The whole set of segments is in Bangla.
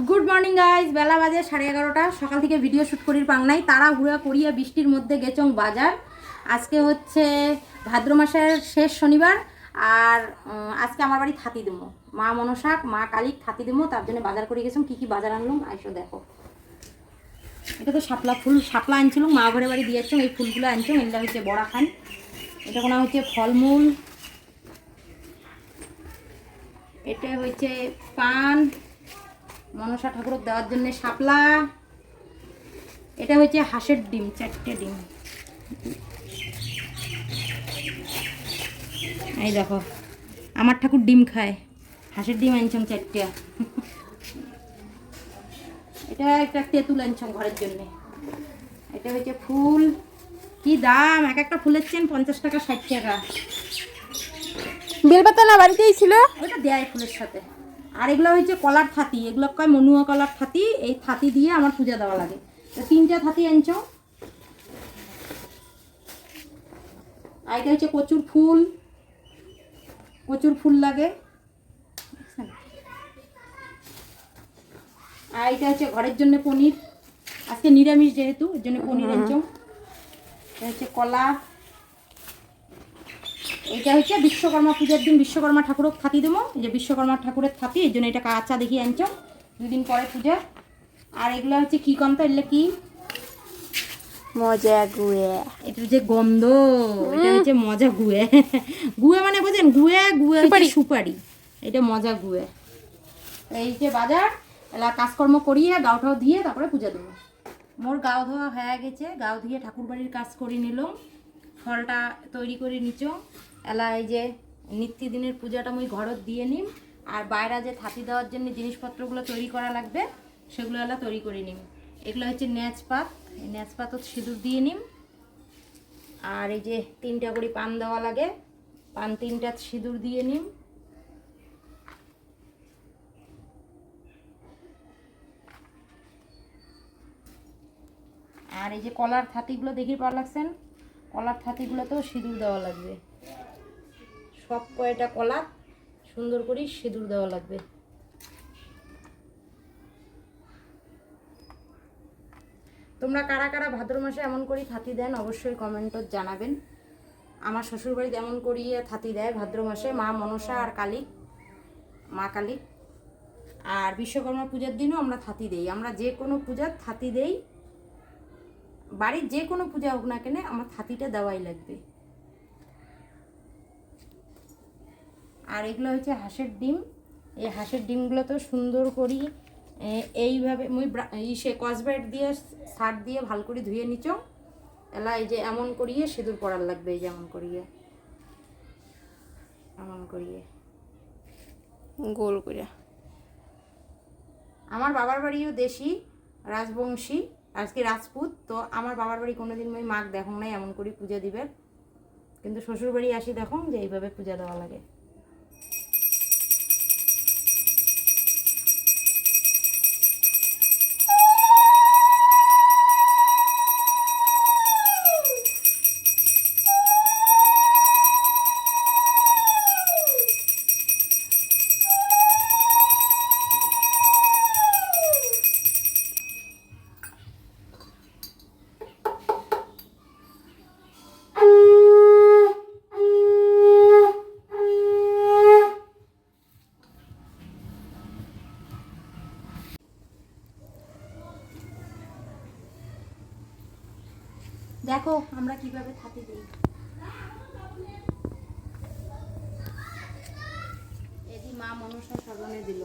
গুড মর্নিং গাইজ, বেলা বাজে 11:30। সকাল থেকে ভিডিও শ্যুট করির পাং নাই, তাড়াহুড়া করিয়া বৃষ্টির মধ্যে গেছং বাজার। আজকে হচ্ছে ভাদ্র মাসের শেষ শনিবার, আর আজকে আমার বাড়ি থাতি দেবো, মা মনসা মা কালিক থাতি দেবো, তার জন্য বাজার করে গেছং। কী কী বাজার আনলাম আইসো দেখো। এটা তো শাপলা ফুল, শাপলা আনছিল, মা ঘরে বাড়ি দিয়েছ। এই ফুলগুলো আনছো, এগুলো হচ্ছে বড়া খান। এটা কোনো হচ্ছে ফলমূল, এটা হচ্ছে পান মনসা ঠাকুরক দেওয়ার জন্য শাপলা। এটা হচ্ছে হাঁসের ডিম, 4টে ডিম। এই দেখো, আমার ঠাকুর ডিম খায়, হাঁসের ডিম আনছম 4টে। এটা একটা তেঁতুল আনছম ঘরের জন্য। এটা হচ্ছে ফুল, কি দাম! এক একটা ফুলের চেন 50 টাকা 60 টাকা। বেলপাতা না বাড়িতেই ছিল, ওটা দেয় ফুলের সাথে। আর এগুলো হচ্ছে কলার থাতি, এগুলো কয় মনুয়া কলার থাতি। এই থাতি দিয়ে আমার পূজা দেওয়া লাগে। তো 3টে থাতি আনছ। আর এটা হচ্ছে কচুর ফুল, কচুর ফুল লাগে। আর এটা হচ্ছে ঘরের জন্য পনির, আজকে নিরামিষ যেহেতু এর জন্য পনির আনছ। এটা হচ্ছে কলা। এটা হচ্ছে বিশ্বকর্মা পূজার দিন বিশ্বকর্মা ঠাকুরক থাতি দেবো। এই যে বিশ্বকর্মা ঠাকুরের থাতি, এই জন্য এটা কাঁচা দেখি আনছ, 2 দিন পরে পূজা। আর এগুলো হচ্ছে কি কম, তো এগুলো কি মজা গুয়ে। এটা হচ্ছে গন্ধ, এটা হচ্ছে মজা গুয়ে। গুয়ে মানে বোঝেন, গুয়ে গুয়ে হচ্ছে সুপারি, এটা মজা গুয়ে। এই যে বাজার এলা কাজকর্ম করিয়ে গাউটাও দিয়ে তারপরে পূজা দেবো। মোর গাও ধোয়া হয়ে গেছে, গাও ধুয়ে ঠাকুর বাড়ির কাজ করে নিলাম, ফলটা তৈরি করে নিচ। এলা এই যে নিত্যদিনের পূজাটা মুই ঘরত দিয়ে নিম। আর বাইরে যে থাতি দেওয়ার জন্য জিনিসপত্রগুলো তৈরি করা লাগবে, সেগুলো এলা তৈরি করে নিম। এগুলো হচ্ছে ন্যাচ পাত, এই ন্যাচ পাতত সিঁদুর দিয়ে নিম। আর এই যে 3টা করে পান দেওয়া লাগে, পান 3টা সিঁদুর দিয়ে নিম। আর এই যে কলার থাতিগুলো দেখি পাওয়া লাগছেন, কলার থাতিগুলোতেও সিঁদুর দেওয়া লাগবে। সব কয়টা কলা সুন্দর করে সিঁদুর দেওয়া লাগবে। তোমরা কারা কারা ভাদ্র মাসে এমন করে থাতি দেন অবশ্যই কমেন্টত জানাবেন। আমার শ্বশুরবাড়িতে এমন করিয়ে থাতি দেয় ভাদ্র মাসে মা মনসা আর কালী, মা কালী। আর বিশ্বকর্মা পূজার দিনও আমরা থাতি দেই। আমরা যে কোনো পূজার থাতি দেই, বাড়ির যে কোনো পূজা হোক না কেন আমার থাতিটা দেওয়াই লাগবে। আর এগুলো হচ্ছে হাঁসের ডিম। এই হাঁসের ডিমগুলো তো সুন্দর করি এইভাবে মুই কসব্রাইট দিয়ে সার দিয়ে ভালো করে ধুয়ে নিচ। এলা এই যে এমন করিয়ে সিঁদুর পরার লাগবে, এই যে এমন করিয়ে, এমন করিয়ে গোল করে। আমার বাবার বাড়িও দেশি রাজবংশী, আজকে রাজপুত। তো আমার বাবার বাড়ি কোনোদিন মই মাক দেখো নাই এমন করে পূজা দিবে, কিন্তু শ্বশুর বাড়ি আসি দেখো যে এইভাবে পূজা দেওয়া লাগে। দেখো আমরা কিভাবে থাকি দিই। এদি মা মনসা স্মরণে দিল।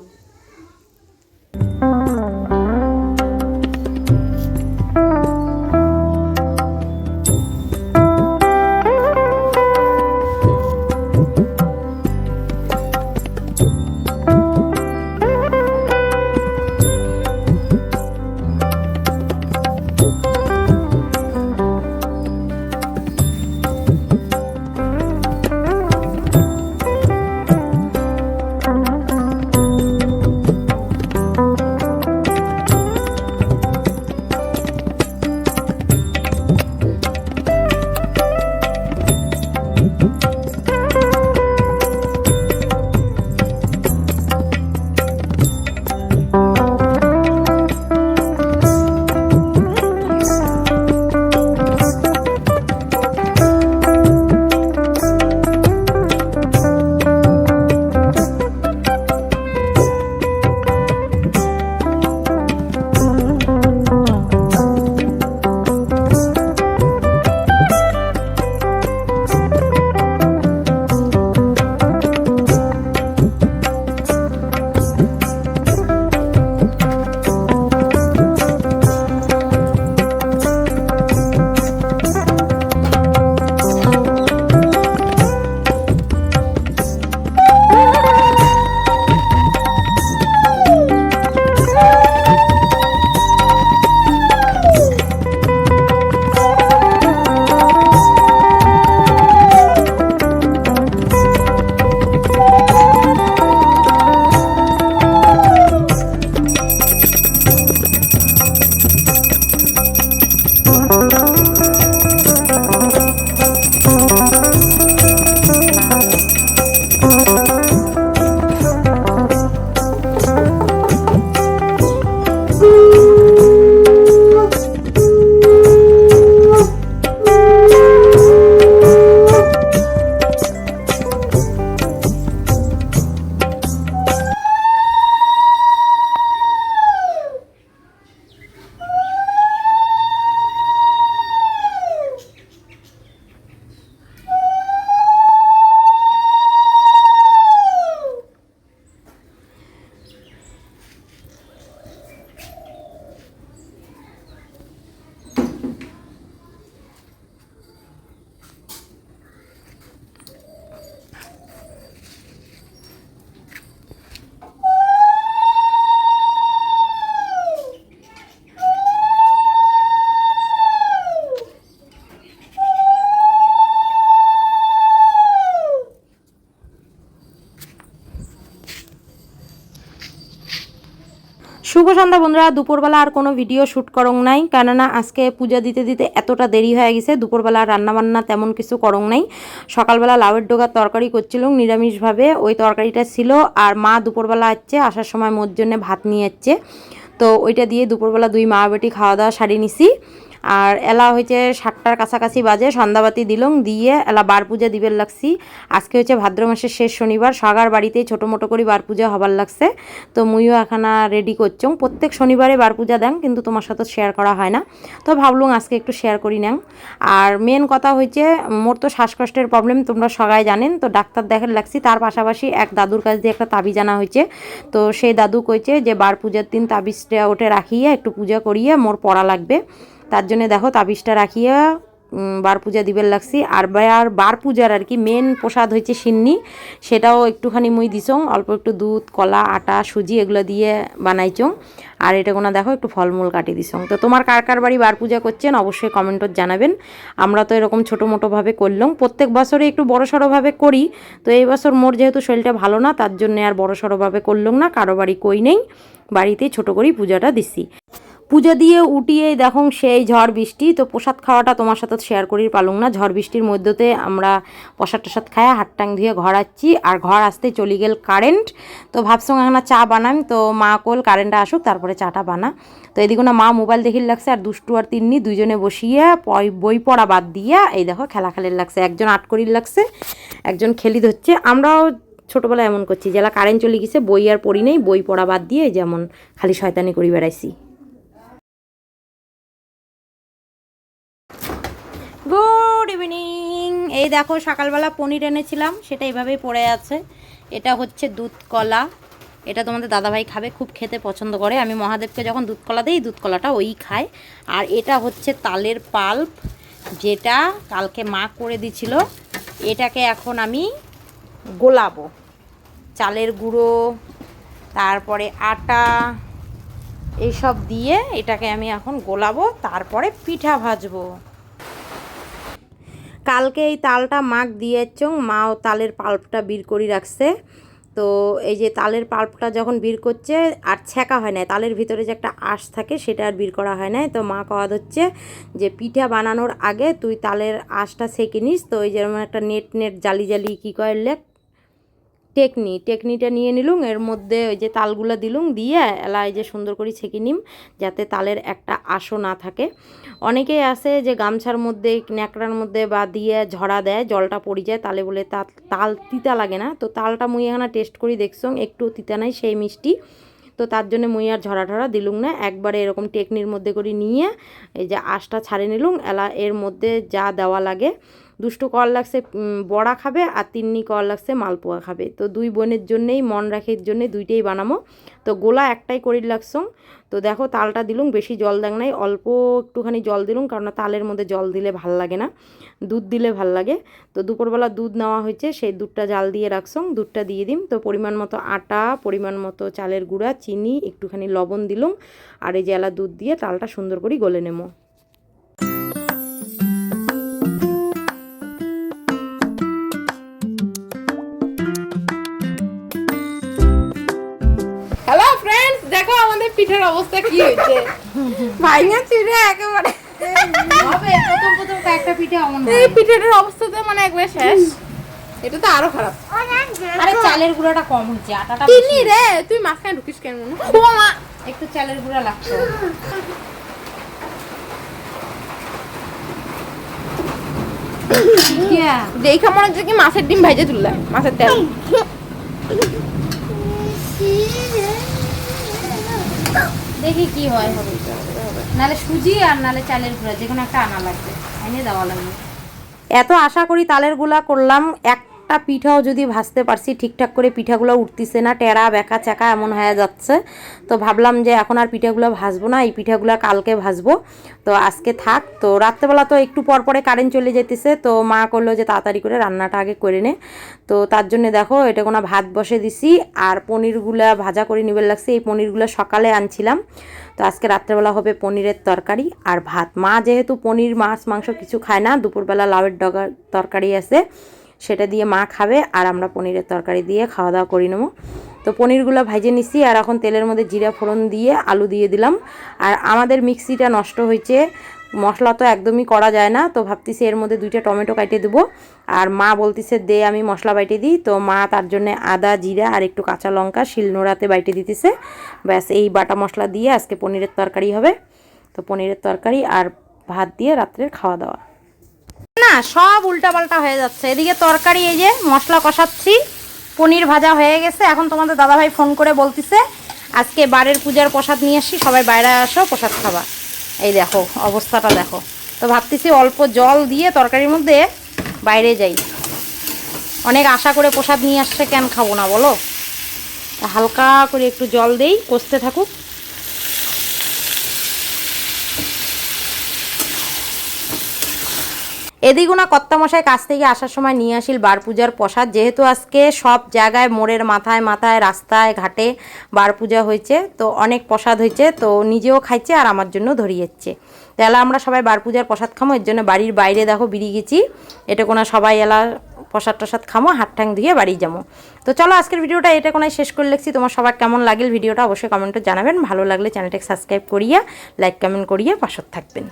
শুভ সন্ধ্যা বন্ধুরা। দুপুরবেলা আর কোনো ভিডিও শ্যুট করং নাই, কেননা আজকে পূজা দিতে দিতে এতটা দেরি হয়ে গেছে। দুপুরবেলা রান্নাবান্না তেমন কিছু করং নাই। সকালবেলা লাউয়ের ডোগার তরকারি করছিলাম নিরামিষভাবে, ওই তরকারিটা ছিল। আর মা দুপুরবেলা আসার সময় মোর জন্য ভাত নিয়ে যাচ্ছে, তো ওইটা দিয়ে দুপুরবেলা দুই মা বেটি খাওয়া দাওয়া সারি নিছি। আর এলা হয়েছে 7টার কাছাকাছি বাজে, সন্ধ্যাবাতি দিলং দিয়ে এলা বার পূজা দিবের লাগছি। আজকে হচ্ছে ভাদ্র মাসের শেষ শনিবার, সগার বাড়িতে ছোটো মোটো করে বার পূজা হবার লাগছে। তো মুইও এখানা রেডি করছং। প্রত্যেক শনিবারে বার পূজা দেন, কিন্তু তোমার সাথে শেয়ার করা হয় না, তো ভাবলুম আজকে একটু শেয়ার করি নেন। আর মেন কথা হয়েছে মোর তো শ্বাসকষ্টের প্রবলেম, তোমরা সবাই জানেন। তো ডাক্তার দেখার লাগছি, তার পাশাপাশি এক দাদুর কাছ দিয়ে একটা তাবিজ আনা হয়েছে। তো সেই দাদু কইছে যে বার পূজার দিন তাবিজটা ওঠে রাখিয়ে একটু পূজা করিয়ে মোর পড়া লাগবে। তার জন্য দেখো তাবিজটা রাখিয়া বার পূজা দিবের লাগছি। আর বার পূজার আর কি মেন প্রসাদ হয়েছে সিন্নি, সেটাও একটুখানি মুই দিছং। অল্প একটু দুধ, কলা, আটা, সুজি এগুলো দিয়ে বানাইছং। আর এটা কোনো দেখো একটু ফলমূল কাটি দিছং। তো তোমার কার কার বাড়ি বার পূজা করছেন অবশ্যই কমেন্টত জানাবেন। আমরা তো এরকম ছোটো মোটোভাবে করলাম, প্রত্যেক বছরে একটু বড় সড়োভাবে করি। তো এই বছর মোর যেহেতু শরীরটা ভালো না, তার জন্য আর বড় সড়োভাবে করলাম না, কারো বাড়ি কই নেই, বাড়িতেই ছোটো করেই পূজাটা দিছি। পূজা দিয়ে উঠিয়েই দেখুন সেই ঝড় বৃষ্টি। তো প্রসাদ খাওয়াটা তোমার সাথে শেয়ার করি পালুং না। ঝড় বৃষ্টির মধ্যেতে আমরা প্রসাদ টসাদ খায়া হাত টাং ধুয়ে ঘর আসছি। আর ঘর আসতে চলে গেল কারেন্ট। তো ভাবছং এখন চা বানাম, তো মা কল কারেন্টটা আসুক তারপরে চাটা বানা। তো এদিকে না মা মোবাইল দেখির লাগছে, আর দুষ্টু আর তিন্নি দুইজনে বসিয়ে বই পড়া বাদ দিয়ে এই দেখো খেলা খেলির লাগছে। একজন আট করির লাগছে, একজন খেলি ধরছে। আমরাও ছোটোবেলায় এমন করছি, জেলা কারেন্ট চলে গেছে বই আর পড়ি নেই, বই পড়া বাদ দিয়ে যেমন খালি শয়তানি করি বেড়াইছি। Good evening. এই দেখো সকালবেলা পনির এনেছিলাম, সেটা এইভাবেই পড়ে আছে। এটা হচ্ছে দুধ কলা, এটা তোমাদের দাদাভাই খাবে, খুব খেতে পছন্দ করে। আমি মহাদেবকে যখন দুধ কলা দিই, দুধ কলাটা ওই খায়। আর এটা হচ্ছে তালের পাল্প, যেটা কালকে মা করে দিছিল। এটাকে এখন আমি গোলাবো, চালের গুঁড়ো, তারপরে আটা, এইসব দিয়ে এটাকে আমি এখন গোলাবো, তারপরে পিঠা ভাজবো। কালকে এই তালটা মাক দিয়েছ, মাও তালের পাল্পটা বের করে রাখছে। তো এই যে তালের পাল্পটা যখন বের করছে আর ছেঁকা হয় না, তালের ভিতরে যে একটা আঁশ থাকে সেটা আর বের করা হয় না। তো মা কওয়া হচ্ছে যে পিঠা বানানোর আগে তুই তালের আঁশটা ছেঁকে নিস। তো ওই যেমন একটা নেট নেট জালি জালি কী করলে টেকনিটা নিয়ে নিলুম, এর মধ্যে ওই যে তালগুলো দিলুম, দিয়ে এলা এই যে সুন্দর করে ছেঁকে নিম, যাতে তালের একটা আঁশও না থাকে। অনেকেই আছে যে গামছার মধ্যে ন্যাকড়ার মধ্যে বা দিয়ে ঝরা দেয়, জলটা পড়ে যায় তালে, বলে তাল তিতা লাগে না। তো তালটা মুই এখানে টেস্ট করি দেখছং, একটু তিতা নাই, সেই মিষ্টি। তো তার জন্য মুই আর ঝরা ঝরা দিলুম না, একবারে এরকম টেকনির মধ্যে করে নিয়ে এই যে আঁশটা ছাড়ে নিলুম। এলা এর মধ্যে যা দেওয়া লাগে, দুষ্টু কর লাগছে বড়া খাবে, আর তিন্নি কর লাগছে মালপোয়া খাবে। তো দুই বোনের জন্যেই মন রাখির জন্যে দুইটাই বানাবো। তো গোলা একটাই করির লাগছং। তো দেখো তালটা দিলুম, বেশি জল দেখ নাই, অল্প একটুখানি জল দিলুম, কারণ তালের মধ্যে জল দিলে ভাল লাগে না, দুধ দিলে ভাল লাগে। তো দুপুরবেলা দুধ নেওয়া হয়েছে, সেই দুধটা জাল দিয়ে রাখছং, দুধটা দিয়ে দিম। তো পরিমাণ মতো আটা, পরিমাণ মতো চালের গুঁড়া, চিনি, একটুখানি লবণ দিলুম। আর এই জেলা দুধ দিয়ে তালটা সুন্দর করে গলে নেবো। হ্যালো ফ্রেন্ডস, দেখো আমাদের পিঠের অবস্থা কি হয়েছে। ভাইঙা চিড়ে একেবারে হবে প্রথম প্রথম কয়েকটা পিঠে অমন এই পিঠের অবস্থা তো মানে একবারে শেষ। এটা তো আরো খারাপ। আরে চালের গুঁড়াটা কম হচ্ছে, আটাটা চিনি রে, তুই মাঝখানে ঢুকিস কেন? ও মা, একটু চালের গুঁড়া লাগছে। দেখা মনে হচ্ছে কি মাছের ডিম ভাইজে তুললা, মাছের তেল। দেখি কি হয়, হবে নালে সুজি আর নালে চালের গুঁড়া, যে কোনো একটা আনা লাগবে, এনে দেওয়া লাগবে। এত আশা করি তালের গুলা করলাম, একটা পিঠাও যদি ভাজতে পারছি ঠিকঠাক করে, পিঠাগুলো উঠতেছে না, টেরা বেঁকা চাকা এমন হয়ে যাচ্ছে। তো ভাবলাম যে এখন আর পিঠাগুলো ভাজবো না, এই পিঠাগুলো কালকে ভাজবো। তো আজকে থাক। তো রাত্রেবেলা তো একটু পর পরে কারেন্ট চলে যেতেছে, তো মা করলো যে তাড়াতাড়ি করে রান্নাটা আগে করে নে। তো তার জন্য দেখো এটা কোনো ভাত বসে দিছি, আর পনিরগুলা ভাজা করে নিবে লাগছে। এই পনিরগুলো সকালে আনছিলাম, তো আজকে রাত্রেবেলা হবে পনিরের তরকারি আর ভাত। মা যেহেতু পনির, মাছ, মাংস কিছু খায় না, দুপুরবেলা লাউয়ের ডগার তরকারি আছে, সেটা দিয়ে মা খাবে, আর আমরা পনিরের তরকারি দিয়ে খাওয়া দাওয়া করে নেবো। তো পনিরগুলো ভাজে নিছি, আর এখন তেলের মধ্যে জিরা ফোড়ন দিয়ে আলু দিয়ে দিলাম। আর আমাদের মিক্সিটা নষ্ট হয়েছে, মশলা তো একদমই করা যায় না, তো ভাবতেছি এর মধ্যে 2টা টমেটো কাটে দেবো। আর মা বলতেছে দে আমি মশলা বাইটে দিই, তো মা তার জন্য আদা জিরা আর একটু কাঁচা লঙ্কা শিলনোড়াতে বাইটে দিতেছে। ব্যাস এই বাটা মশলা দিয়ে আজকে পনিরের তরকারি হবে। তো পনিরের তরকারি আর ভাত দিয়ে রাত্রের খাওয়া দাওয়া। না সব উল্টাপাল্টা হয়ে যাচ্ছে, এদিকে তরকারি এই যে মশলা কষাচ্ছি, পনির ভাজা হয়ে গেছে। এখন তোমাদের দাদাভাই ফোন করে বলতেছে আজকে বাড়ির পূজার প্রসাদ নিয়ে আসছি, সবাই বাইরে আসো প্রসাদ খাবা। এই দেখো অবস্থাটা দেখো। তো ভাবতেছি অল্প জল দিয়ে তরকারির মধ্যে বাইরে যাই, অনেক আশা করে প্রসাদ নিয়ে আসছে, কেন খাবো না বলো। হালকা করে একটু জল দেই, কষতে থাকুক। এদিগুনা কর্তামশাই কাছ থেকে আসার সময় নিয়ে আসিল বার পূজার প্রসাদ, যেহেতু আজকে সব জায়গায় মোড়ের মাথায় মাথায় রাস্তায় ঘাটে বার পূজা হয়েছে, তো অনেক প্রসাদ হয়েছে, তো নিজেও খাইছে আর আমার জন্য ধরিয়েছে। তাহলে আমরা সবাই বার পূজার প্রসাদ খামো, এর জন্য বাড়ির বাইরে দেখো বেরিয়ে গেছি, এটা কোনো সবাই এলা প্রসাদ টসাদ খামো, হাত ঠাং ধুয়ে বাড়ি যাবো। তো চলো আজকের ভিডিওটা এটা কোনায় শেষ করে লেগছি। তোমার সবার কেমন লাগল ভিডিওটা অবশ্যই কমেন্টে জানাবেন, ভালো লাগলে চ্যানেলটাকে সাবস্ক্রাইব করিয়া লাইক কমেন্ট করিয়া পাশে থাকবেন।